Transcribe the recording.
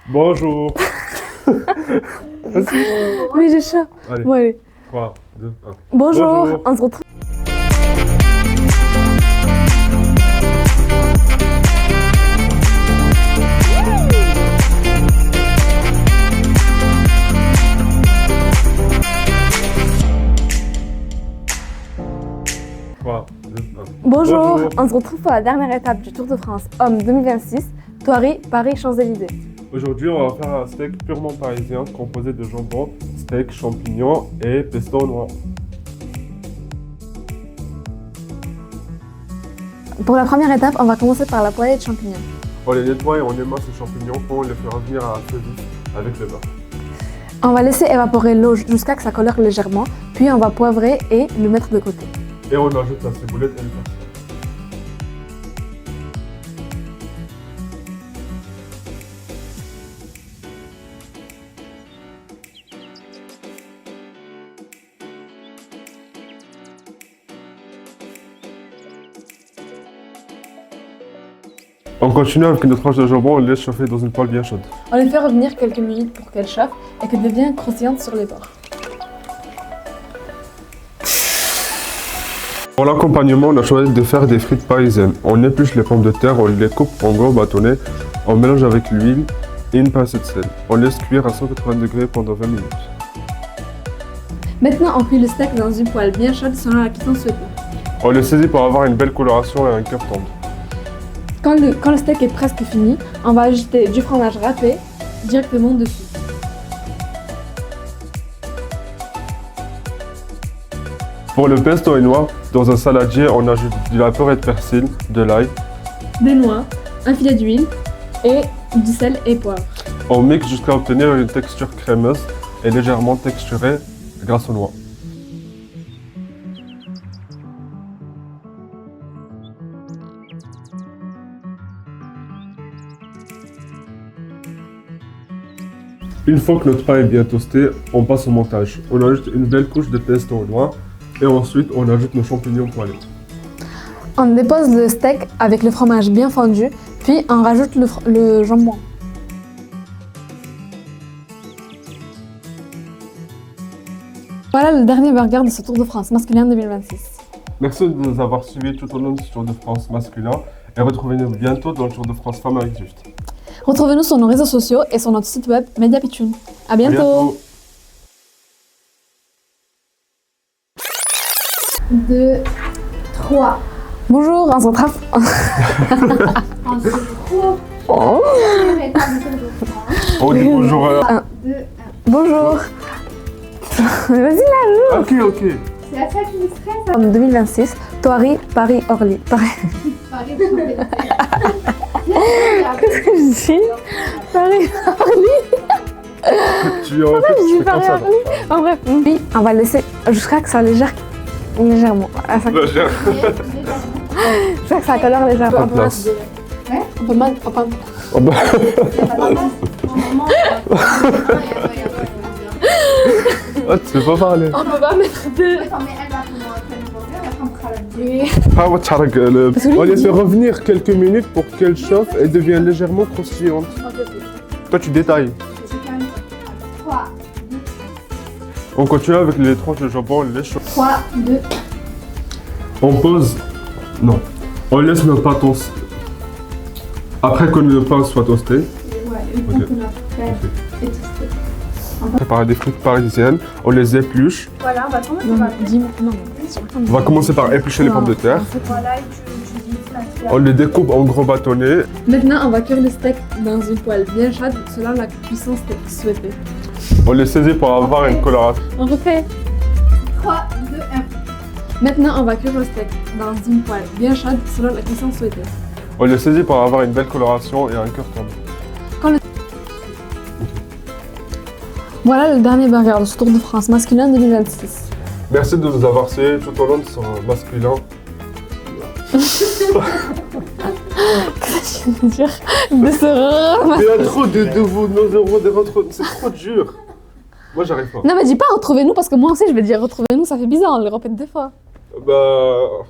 Bonjour. Mais j'ai chaud. Allez, Bon, allez. 3, 2, 1. Bonjour. Bonjour. On se retrouve. Bonjour. On se retrouve pour la dernière étape du Tour de France Homme 2026, Thoiry, Paris, Champs-Élysées. Aujourd'hui, on va faire un steak purement parisien composé de jambon, steak, champignons et pesto noir. Pour la première étape, on va commencer par la poêlée de champignons. On les nettoie et on émince les champignons pour les faire revenir à feu vif avec le beurre. On va laisser évaporer l'eau jusqu'à ce que ça colore légèrement, puis on va poivrer et le mettre de côté. Et on ajoute la ciboulette et le persil. On continue avec une tranche de jambon, on le laisse chauffer dans une poêle bien chaude. On les fait revenir quelques minutes pour qu'elle chauffe et qu'elle devienne croustillante sur les bords. Pour l'accompagnement, on a choisi de faire des frites parisiennes. On épluche les pommes de terre, on les coupe en gros bâtonnets, on mélange avec l'huile et une pincée de sel. On laisse cuire à 180 degrés pendant 20 minutes. Maintenant, on cuit le steak dans une poêle bien chaude selon la cuisson souhaitée. On le saisit pour avoir une belle coloration et un cœur tendre. Quand le steak est presque fini, on va ajouter du fromage râpé directement dessus. Pour le pesto et noix, dans un saladier, on ajoute de la purée de persil, de l'ail. Des noix, un filet d'huile et du sel et poivre. On mixe jusqu'à obtenir une texture crémeuse et légèrement texturée grâce aux noix. Une fois que notre pain est bien toasté, on passe au montage. On ajoute une belle couche de pesto aux noix et ensuite on ajoute nos champignons poêlés. On dépose le steak avec le fromage bien fondu, puis on rajoute le jambon. Voilà le dernier burger de ce Tour de France masculin 2026. Merci de nous avoir suivis tout au long du Tour de France masculin et retrouvez-nous bientôt dans le Tour de France femme avec Juste. Retrouvez-nous sur nos réseaux sociaux et sur notre site web Mediapitchoun. À bientôt. 2, 3. Bonjour, on se retrouve. On se retrouve. Oh. On dit bonjour. 2, 1. Bonjour. Vas-y là, Ok. C'est à ça qui me stresse. En 2026, Thoiry, Paris, Orly. Qu'est-ce que je dis? Paris, Orly. Tu en fait, tu fais comme ça. En bref, puis on va laisser jusqu'à que ça légèrement. Jusqu'à que ça colore légèrement. Pas de place. Ouais. On peut mal. Oh bah. Ah, tu peux pas parler. On peut pas mettre deux. Attends, mais elle va prendre Ah, ouais, tcharak, on laisse revenir quelques minutes pour qu'elle chauffe et devienne légèrement croustillante. Toi, tu détailles. 3, 2. On continue avec les tranches de jambon, on les chauffe. 3, 2. On pose. Non. On laisse le pain toast. Après que le pain soit toasté, Ouais, le temps qu'on a fait est testé. on prépare des frites parisiennes, on les épluche. Voilà, on va commencer Non, Bah, par dis-moi. Non. On va commencer par éplucher les pommes de terre. Voilà, et tu dis ça. On les découpe en gros bâtonnets. Maintenant, on va cuire le steak dans une poêle bien chaude selon la cuisson souhaitée. On les saisit pour avoir une coloration. On refait. 3, 2, 1. Maintenant, on va cuire le steak dans une poêle bien chaude selon la cuisson souhaitée. On les saisit pour avoir une belle coloration et un cœur tendre. Voilà le dernier burger de ce Tour de France masculin 2026. Merci de nous avoir suivis tout au long de ce masculin. Je veux dire, de ce... Il y a trop de vous, nos euros, des votre... C'est trop dur. Moi, j'arrive pas. Non mais dis pas retrouvez-nous parce que moi aussi je vais dire retrouvez-nous, ça fait bizarre, on le répète deux fois. Bah...